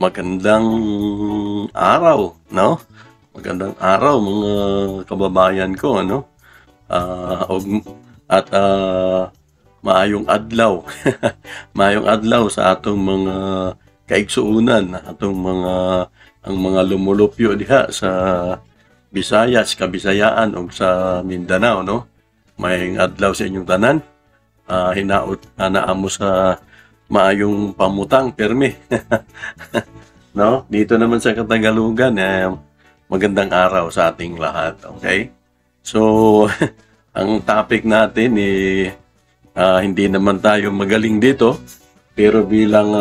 Magandang araw, no? Magandang araw mga kababayan ko, ano? At maayong adlaw. Maayong adlaw sa atong mga kaigsuunan, atong ang mga lumulupyo diha sa Visayas, Kabisayaan ug sa Mindanao, no? Maayong adlaw sa inyong tanan. Hinaot naamo sa maayong pamutang permi. No? Dito naman sa Katagalugan, magandang araw sa ating lahat. Okay? So, ang topic natin hindi naman tayo magaling dito, pero bilang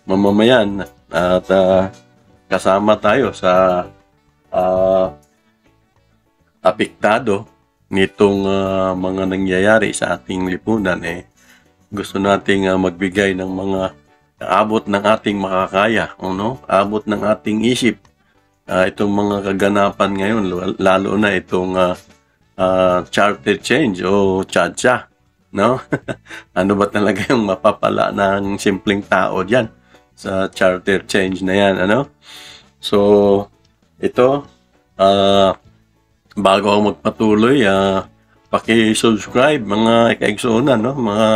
mamamayan at kasama tayo sa apektado nitong mga nangyayari sa ating lipunan, gusto nating magbigay ng mga abot ng ating makakaya, abot ng ating isip. Itong mga kaganapan ngayon, lalo na itong charter change o tsa-tsa, no? Ano ba talaga yung mapapala ng simpleng tao diyan sa charter change na yan, ano? So, ito, bago ako magpatuloy, paki-subscribe mga kaigsuunan, no? Mga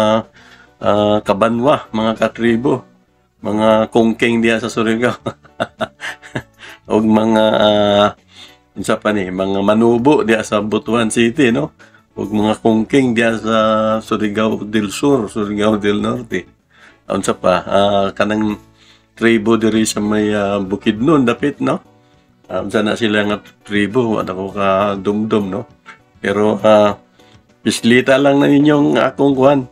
kabanwa, mga katribo, mga kungking diya sa Surigao. O mga mga manubo diya sa Butuan City, no? O mga kungking diya sa Surigao del Sur, Surigao del Norte. Unsa pa, kanang tribo diri sa may Bukidnon dapit, no? Unsa na sila nga tribo, wala ko ka dumdum, no? Pero pislita lang na ninyong akong kuhan.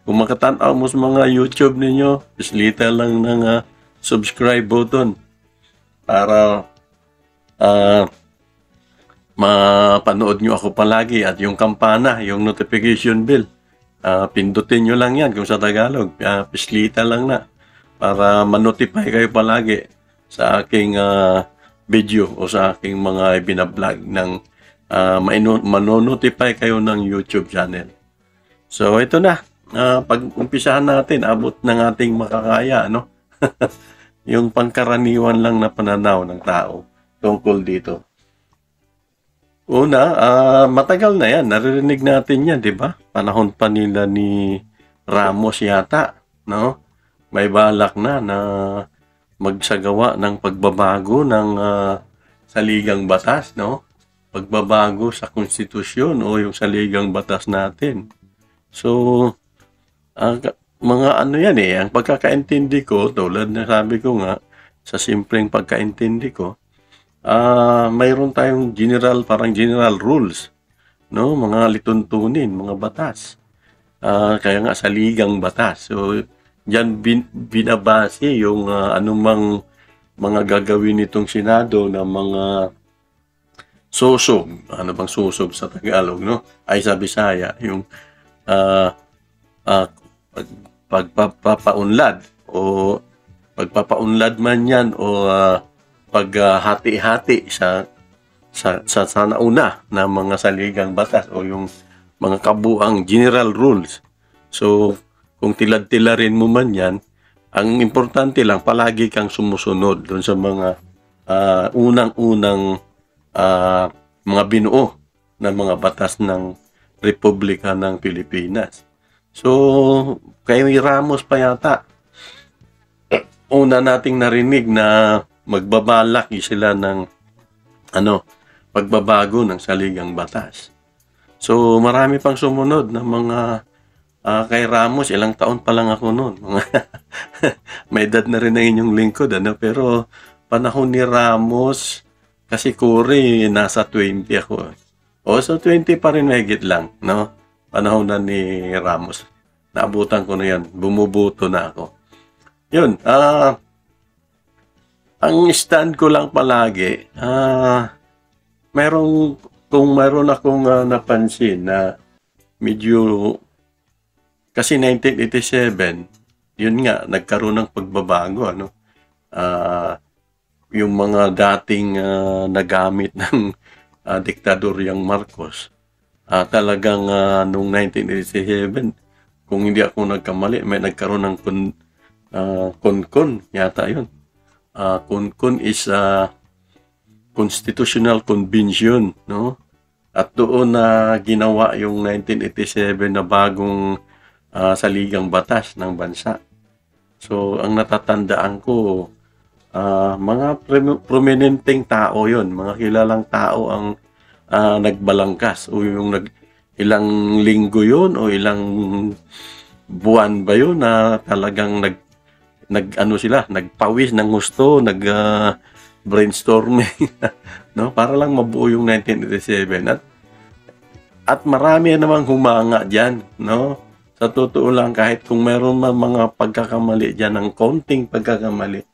Kung makatanaw mo sa mga YouTube ninyo, pislita lang ng subscribe button para mapanood nyo ako palagi, at yung kampana, yung notification bell, pindutin nyo lang yan kung sa Tagalog. Pislita lang na para manotify kayo palagi sa aking video o sa aking mga binablog ng manonotify kayo ng YouTube channel. So ito na. Pag-umpisahan natin, abot ng ating makakaya, no? Yung pangkaraniwan lang na pananaw ng tao tungkol dito. Una, matagal na yan. Naririnig natin yan, di ba? Panahon pa nila ni Ramos yata, no? May balak na magsagawa ng pagbabago ng saligang batas, no? Pagbabago sa konstitusyon o yung saligang batas natin. So, mga ano yan ang pagkakaintindi ko, tulad na sabi ko nga, sa simpleng pagkaintindi ko, mayroon tayong parang general rules, no? Mga lituntunin, mga batas. Kaya nga saligang batas. So, diyan binabase yung anumang mga gagawin nitong Senado na mga susog. Ano bang susog sa Tagalog, no? Ay sa Bisaya, yung pagpapaunlad o pagpapaunlad man yan o paghati-hati sa nauna na mga saligang batas o yung mga kabuang general rules. So, kung tilad-tilarin mo man yan, ang importante lang, palagi kang sumusunod doon sa mga unang-unang mga binuo na mga batas ng Republika ng Pilipinas. So, kay Ramos pa yata, una nating narinig na magbabalak sila ng pagbabago ng saligang batas. So, marami pang sumunod na mga kay Ramos, ilang taon pa lang ako noon. May edad na rin ang inyong lingkod, pero panahon ni Ramos, kasi Kuri, nasa 20 ako. O, so 20 pa rin mahigit lang, no? Panahon na ni Ramos. Naabutan ko na yan. Bumubuto na ako. Yun. Ang stand ko lang palagi, kung mayroon akong napansin na medyo, kasi 1987, yun nga, nagkaroon ng pagbabago, yung mga dating nagamit ng diktadoryang Marcos, talagang noong 1987, kung hindi ako nagkamali, may nagkaroon ng konkon yata yun. Kun is Constitutional Convention, no? At doon na ginawa yung 1987 na bagong saligang batas ng bansa. So, ang natatandaan ko, mga prominenteng tao yon, mga kilalang tao ang nagbalangkas o yung ilang linggo yon o ilang buwan ba yun na talagang nagpawis ng gusto, brainstorming, no? Para lang mabuo yung 1987 at marami namang humanga diyan, no? Sa totoo lang, kahit kung meron man mga pagkakamali diyan, ng konting pagkakamali,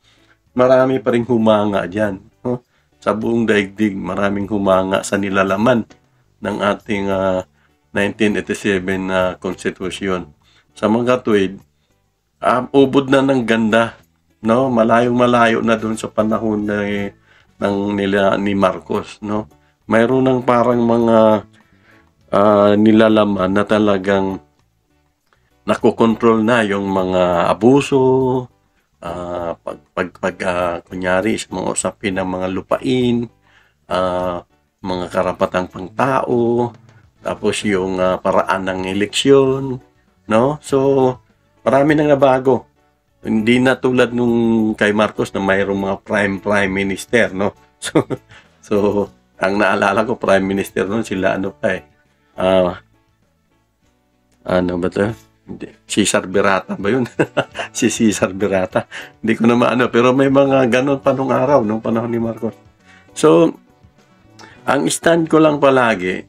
marami pa ring humanga diyan, no? Sa buong daigdig, maraming humanga sa nilalaman ng ating 1987 Constitution. Sa mga tuwid, ubod na ng ganda, no? Malayong-malayo na doon sa panahon nila ni Marcos, no? Mayroon ng parang mga nilalaman na talagang nakokontrol na yung mga abuso, kunyari sa mga usapin ng mga lupain, mga karapatang pangtao, tapos yung paraan ng eleksyon, no? So, marami nang nabago. Hindi na tulad nung kay Marcos na mayroong mga prime minister, no? So ang naalala ko, prime minister noon sila ano ba 'to? Cesar Berata ba 'yun? Si Cesar Berata. Hindi ko na maano, pero may mga ganon pa nung araw, nung panahon ni Marcos. So, ang stand ko lang palagi,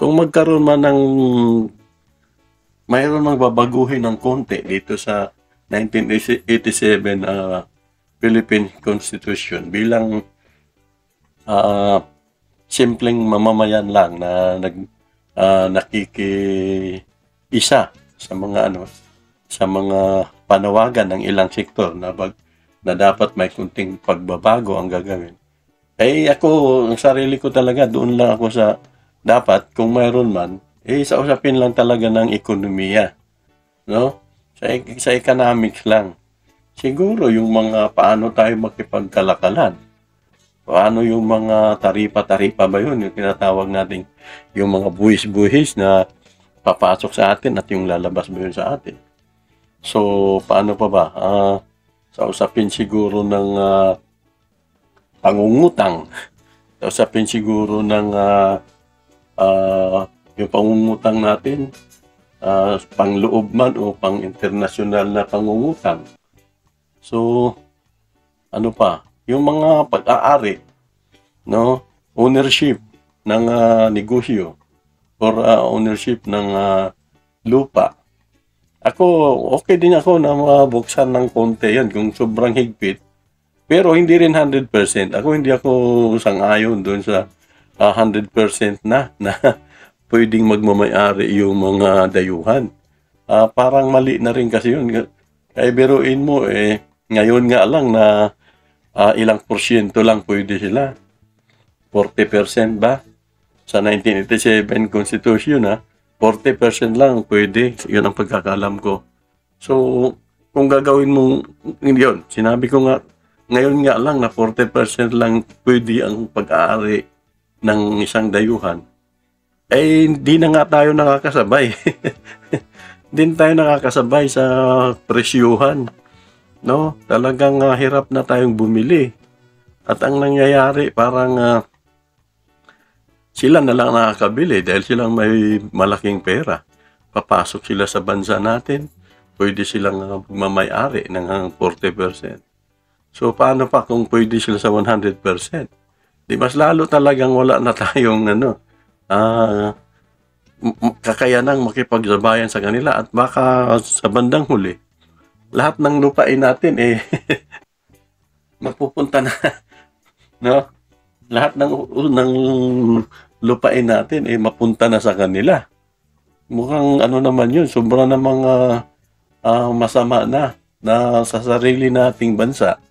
kung magkaroon man ng mayroon magbabaguhin ng konti dito sa 1987 Philippine Constitution bilang simpleng mamamayan lang na nakikiisa sa mga panawagan ng ilang sektor na dapat may kunting pagbabago ang gagawin. Ako, ang sarili ko talaga, doon lang ako sa dapat, kung mayroon man, sa usapin lang talaga ng ekonomiya, no? Sa economics lang. Siguro yung mga paano tayo makipagkalakalan. Paano yung mga taripa-taripa ba yun? Yung tinatawag natin yung mga buhis-buhis na papasok sa atin at yung lalabas ba yun sa atin. So, paano pa ba? Sa usapin siguro ng pangungutang. Sa usapin siguro ng yung pangungutang natin, pangloob man o pang-internasyonal na pangungutang. So, ano pa? Yung mga pag-aari, no? Ownership ng negosyo or ownership ng lupa. Ako, okay din ako na mabuksan ng konti yan kung sobrang higpit. Pero hindi rin 100%. Hindi ako sang-ayon doon sa 100% na pwedeng magmamayari yung mga dayuhan. Parang mali na rin kasi yun. Kaya biruin mo, ngayon nga lang na ilang porsyento lang pwede sila. 40% ba? Sa 1987 Constitution, 40% lang pwede. Yun ang pagkakalam ko. So, kung gagawin mo yun, sinabi ko nga, ngayon nga lang na 40% lang pwede ang pag-aari ng isang dayuhan. Hindi na nga tayo nakakasabay. Hindi tayo nakakasabay sa presyuhan. No? Talagang hirap na tayong bumili. At ang nangyayari, parang sila na lang nakakabili dahil silang may malaking pera. Papasok sila sa bansa natin, pwede silang magmamayari ng 40%. So, paano pa kung pwede sila sa 100%? Di mas lalo talagang wala na tayong kakayanang makipagsabayan sa kanila at baka sa bandang huli lahat ng lupain natin mapupunta na, no? Lahat ng lupain natin mapunta na sa kanila. Mukhang naman yun, sobra na mga masama na sa sarili nating bansa.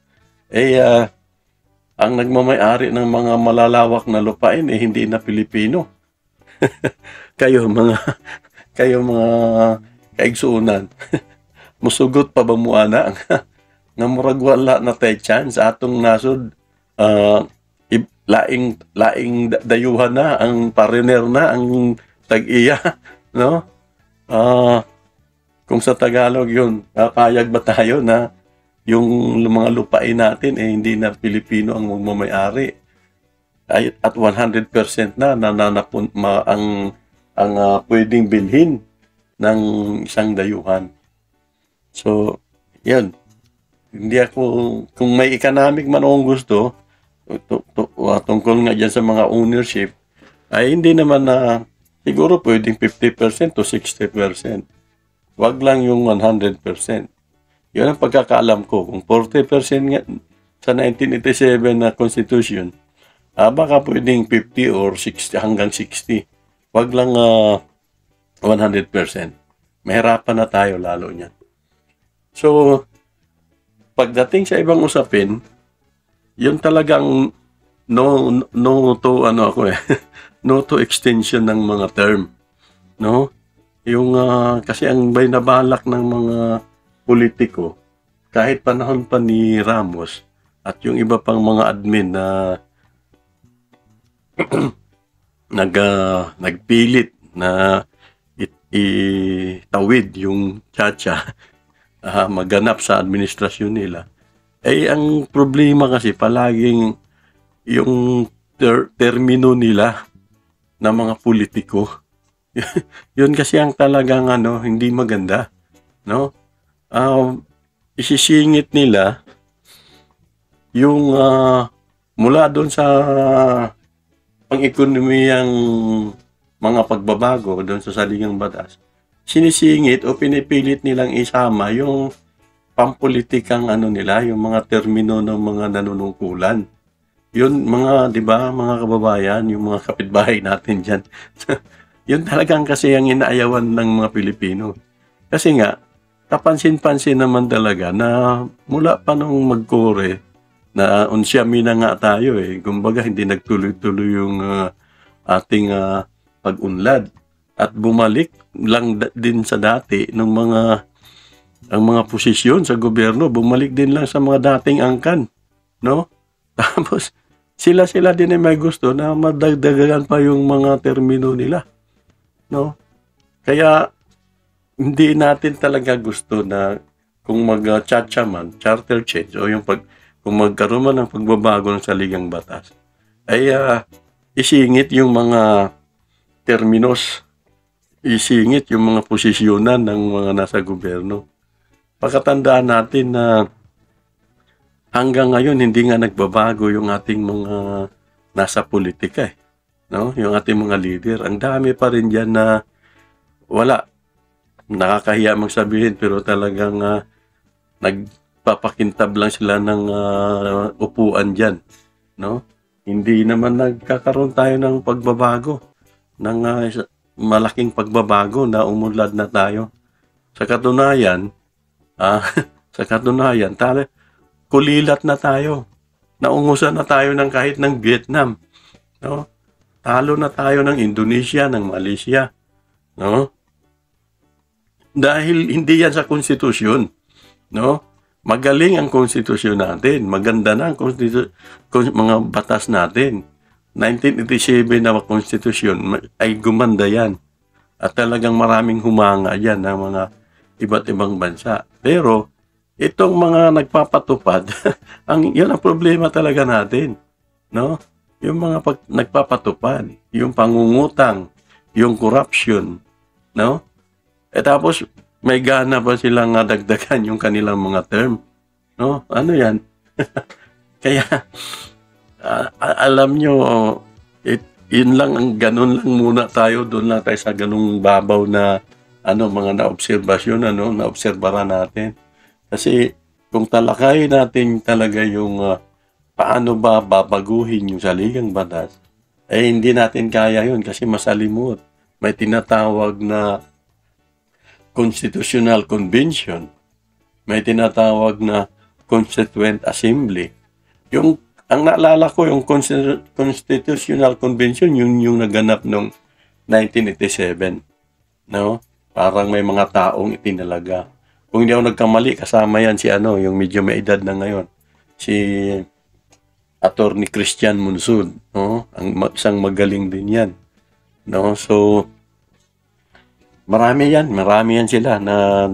Ang nagmamayari ng mga malalawak na lupain hindi na Pilipino. kayo mga kaigsuunan. Musugot pa ba mo ana nga murag wala na tay chance atong nasod laing dayuhan na ang pariner na ang tag-iya, no? Kung sa Tagalog yun, papayag ba tayo na yung mga lupain natin hindi na Pilipino ang magmamay-ari at 100% na nananapon ang pwedeng bilhin ng isang dayuhan. So, yun. Hindi ako, kung may economic man akong gusto, tungkol nga dyan sa mga ownership, ay hindi naman na, siguro pwedeng 50% to 60%. Wag lang yung 100%. Yun ang pagkakaalam ko. Kung 40% nga sa 1987 na Constitution, baka pwedeng 50 or 60 hanggang 60. Wag lang 100%. Mahirapan na tayo lalo niyan. So, pagdating sa ibang usapin, yun talagang no to extension ng mga term, no? Yung kasi ang binabalak ng mga politiko kahit panahon pa ni Ramos at yung iba pang mga admin na nagpilit na itawid yung Chacha maganap sa administrasyon nila. Ang problema kasi palaging yung termino nila na mga politiko. Yun kasi ang talagang hindi maganda, no? Isisingit nila yung mula doon sa pang-ekonomiyang mga pagbabago doon sa saligang batas. Sinisingit o pinipilit nilang isama yung pampolitikang nila, yung mga termino ng mga nanunungkulan. Yun mga, 'di ba, mga kababayan, yung mga kapitbahay natin diyan. Yun talagang kasi ang inaayawan ng mga Pilipino. Kasi nga, kapansin-pansin naman talaga na mula pa nung mag-Kore, na unsyami na nga tayo kumbaga hindi nagtuloy-tuloy yung ating pag-unlad. At bumalik lang din sa dati ng ang mga posisyon sa gobyerno, bumalik din lang sa mga dating angkan, no? Tapos, sila din ay may gusto na madagdagan pa yung mga termino nila. No? Kaya hindi natin talaga gusto na kung mag-chacha man, charter change o kung magkaroon man ng pagbabago ng saligang batas, ay isingit yung mga terminos, isingit yung mga posisyonan ng mga nasa gobyerno. Pagkatandaan natin na hanggang ngayon hindi nga nagbabago yung ating mga nasa politika no? Yung ating mga leader, ang dami pa rin diyan na wala. Nakakahiya magsabihin pero talagang nagpapakintab lang sila ng upuan diyan, no? Hindi naman nagkakaroon tayo ng pagbabago, ng malaking pagbabago na umunlad na tayo. Sa katunayan, kulilat na tayo. Naungusan na tayo ng kahit ng Vietnam, no? Talo na tayo ng Indonesia, ng Malaysia, no? Dahil hindi yan sa konstitusyon, no? Magaling ang konstitusyon natin, maganda na ang mga batas natin. 1987 na konstitusyon ay gumanda yan. At talagang maraming humanga yan ng mga iba't ibang bansa. Pero itong mga nagpapatupad, yan ang problema talaga natin, no? Yung mga nagpapatupad, yung pangungutang, yung corruption, no? Tapos may gana ba silang dagdagan yung kanilang mga term, no? Ano yan? Kaya alam nyo, yun lang, ganun lang muna tayo, doon lang tayo sa ganung babaw na mga naobserbasyon, naobserbara natin. Kasi kung talakayin natin talaga yung paano ba babaguhin yung saligang batas, hindi natin kaya yun kasi masalimot. May tinatawag na Constitutional Convention. May tinatawag na Constituent Assembly. Ang naalala ko, yung Constitutional Convention, yung naganap noong 1987. No? Parang may mga taong itinalaga. Kung hindi ako nagkamali, kasama yan si yung medyo may edad na ngayon. Si Attorney Christian Munsud, no? Isang magaling din yan. No? So, marami yan sila na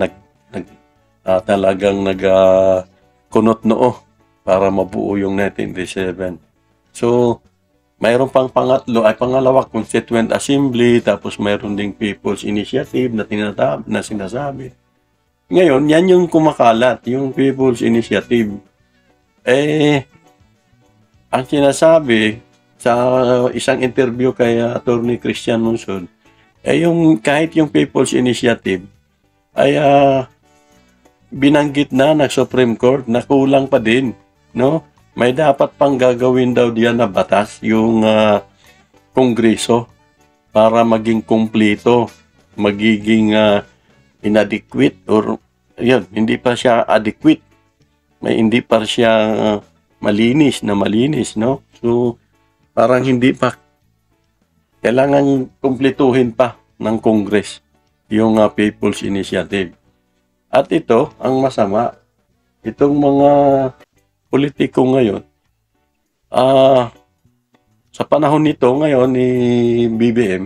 talagang kunot noo para mabuo yung 1987. So, mayroon pang pangalawa, Constituent Assembly, tapos mayroon ding People's Initiative na sinasabi. Ngayon, yan yung kumakalat, yung People's Initiative. Ang sinasabi sa isang interview kay Attorney Christian Munsud, kahit yung People's Initiative ay binanggit na ng Supreme Court na kulang pa din, no? May dapat pang gagawin daw diyan na batas yung Kongreso para maging kumpleto, magiging inadequate or yun, hindi pa siya adequate. Hindi pa siya malinis, no? So, parang hindi pa kailangan kumpletuhin pa ng Congress yung People's Initiative. At ito, ang masama, itong mga politiko ngayon, sa panahon nito ngayon ni BBM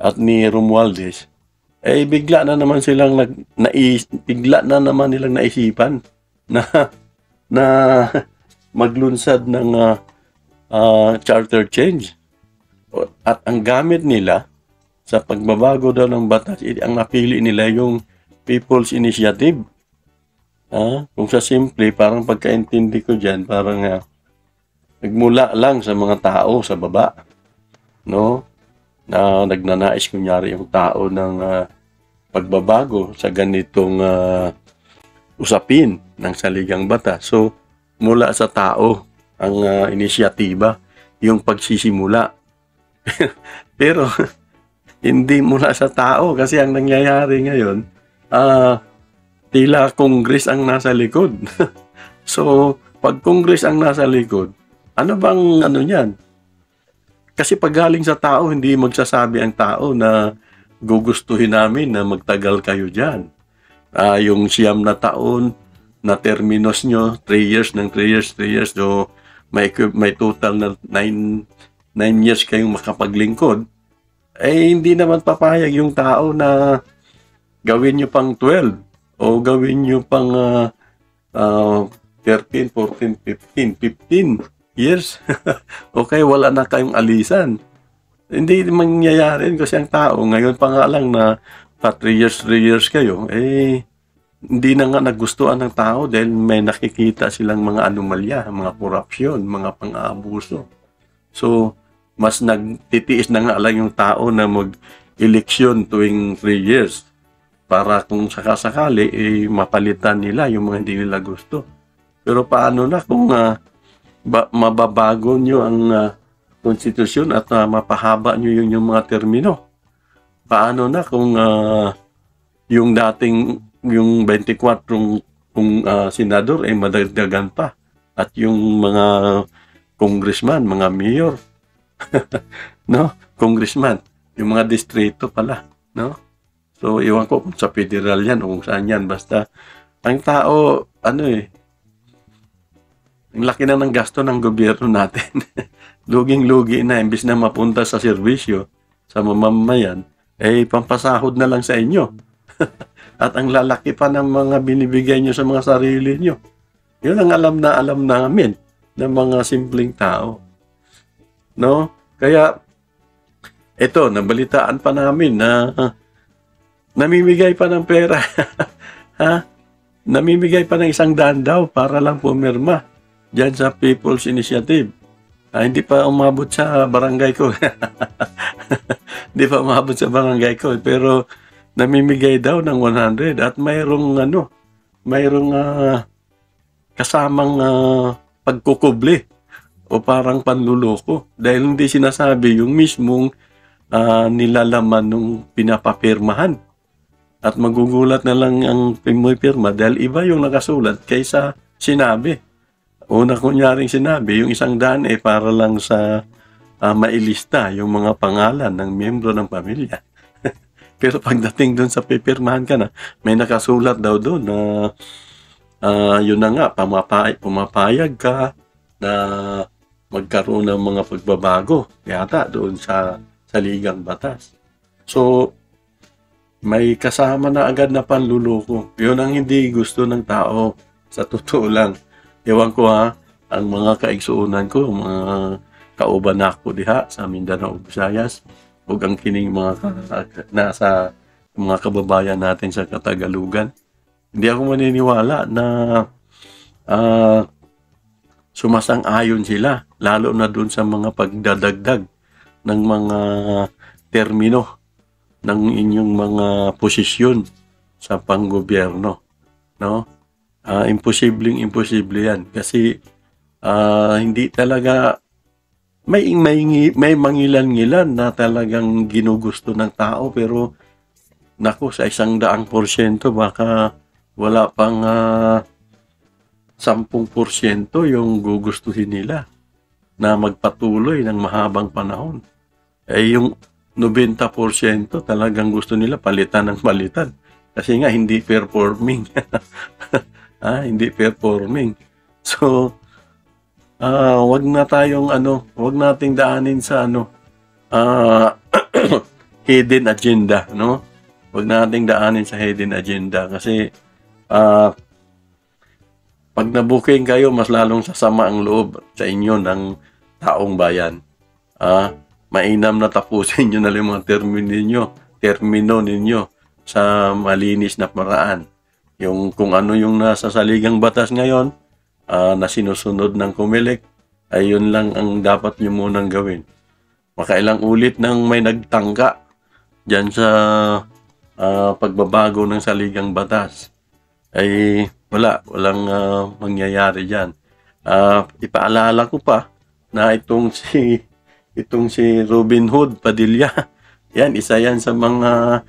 at ni Romualdez, bigla na naman nilang naisipan na maglunsad ng charter change. At ang gamit nila sa pagbabago daw ng batas, ang napili nila yung People's Initiative. Kung sa simple, parang pagkaintindi ko dyan, parang nagmula lang sa mga tao sa baba, no? Na nagnanais kunyari yung tao ng pagbabago sa ganitong usapin ng saligang batas. So, mula sa tao ang inisyatiba, yung pagsisimula. Pero, hindi mula sa tao kasi ang nangyayari ngayon, tila Congress ang nasa likod. So, pag Congress ang nasa likod, ano bang niyan? Kasi pag galing sa tao, hindi magsasabi ang tao na gugustuhin namin na magtagal kayo dyan. Yung 9 na taon na terminos nyo, 3 years ng 3 years, so may total na 9 years kayong makapaglingkod, hindi naman papayag yung tao na gawin nyo pang 12 o gawin nyo pang 13, 14, 15 years. Okay, wala na kayong alisan. Hindi mangyayari kasi ang tao, ngayon pa nga lang na 3 years kayo, hindi na nga nagustuhan ng tao dahil may nakikita silang mga anomalya, mga korupsyon, mga pang-aabuso. So, mas nagtitiis na nga lang yung tao na mag-eleksyon tuwing 3 years para kung sakasakali, mapalitan nila yung mga hindi nila gusto. Pero paano na kung mababago nyo ang konstitusyon at mapahaba nyo yung mga termino? Paano na kung yung dating yung 24 kung senador ay madagdagan pa at yung mga congressman, mga mayor, no? Congressman, yung mga distrito pala, no? So, iwan ko kung sa federal yan o kung saan yan. Basta, ang tao, ang laki na ng gasto ng gobyerno natin. Luging-lugi na, imbis na mapunta sa serbisyo, sa mamamayan, pampasahod na lang sa inyo. At ang lalaki pa ng mga binibigay nyo sa mga sarili nyo. Yun ang alam namin ng mga simpleng tao. No? Kaya, ito, nabalitaan pa namin na namimigay pa ng pera. Namimigay pa ng 100 daw para lang pumirma dyan sa People's Initiative. Hindi pa umabot sa barangay ko. Hindi pa umabot sa barangay ko. Pero namimigay daw ng 100 at mayroong kasamang pagkukubli o parang panluloko dahil hindi sinasabi yung mismong nilalaman nung pinapapirmahan. At magugulat na lang ang pirma dahil iba yung nakasulat kaysa sinabi. Una kunyaring sinabi, yung 100 para lang sa mailista yung mga pangalan ng miyembro ng pamilya. Pero pagdating doon sa pipirmahan ka na, may nakasulat daw doon na yun na nga, pumapayag ka na magkaroon ng mga pagbabago yata doon sa saligang batas. So, may kasama na agad na panluloko. Yun ang hindi gusto ng tao. Sa totoo lang. Ewan ko ha, ang mga kaigsuunan ko, mga kauban ako diha sa Mindanao, Visayas, ug ang kining mga nasa mga kababayan natin sa Katagalugan. Hindi ako maniniwala na sumasang-ayon sila, lalo na dun sa mga pagdadagdag ng mga termino ng inyong mga posisyon sa panggobyerno, no? Imposible yan kasi hindi talaga may mangilan-ngilan na talagang ginugusto ng tao, pero naku, sa 100% baka wala pang 10% yung gugustuhin nila na magpatuloy ng mahabang panahon. Yung 90% talagang gusto nila palitan ng palitan. Kasi nga hindi performing. Hindi performing. So, wag nating daanin sa hidden agenda, no? Wag nating daanin sa hidden agenda kasi pag nabuking kayo, mas lalong sasama ang loob sa inyo ng taong bayan. Mainam na tapusin nyo na lang mga termino ninyo sa malinis na paraan. Yung kung ano yung nasa saligang batas ngayon, na sinusunod ng COMELEC, ay yun lang ang dapat nyo munang gawin. Makailang ulit nang may nagtangka dyan sa pagbabago ng saligang batas, ay walang mangyayari dyan. Ipaalala ko pa na itong si Robin Hood Padilla, yan, isa yan sa mga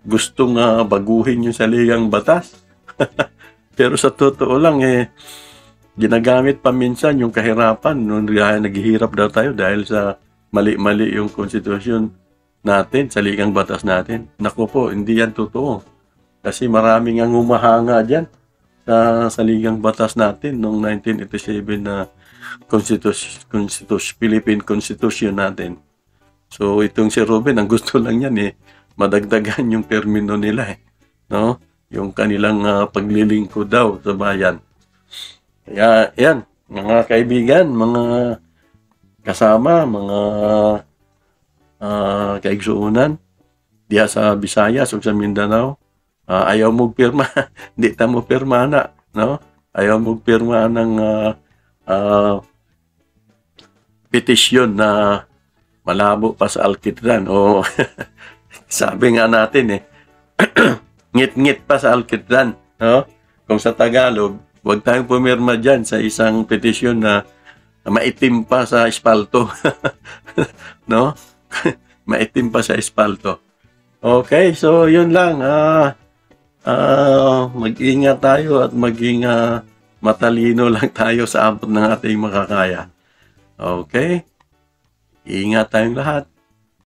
gustong baguhin yung saligang batas. Pero sa totoo lang, ginagamit pa minsan yung kahirapan. Naghihirap daw tayo dahil sa mali-mali yung konstitusyon natin, saligang batas natin. Naku po, hindi yan totoo. Kasi maraming ang humahanga dyan sa saligang batas natin noong 1987 na Philippine Constitution natin. So itong si Robin, ang gusto lang yan madagdagan yung termino nila no? Yung kanilang paglilingkod daw sa bayan. Kaya yan, mga kaibigan, mga kasama, mga kaigsuunan diya sa Visayas o sa Mindanao, ayaw mong pirma, hindi ta mo pirma na, no? Ayaw mong pirma ng petisyon na malabo pa sa Alkitran o sabi nga natin ngit-ngit pa sa Alkitran, no? Kung sa Tagalog, huwag tayong pumirma dyan sa isang petisyon na maitim pa sa espalto. No? Maitim pa sa espalto. Okay, so yun lang. Mag-ingat tayo at maging matalino lang tayo sa abot ng ating makakaya. Okay? Ingat tayong lahat.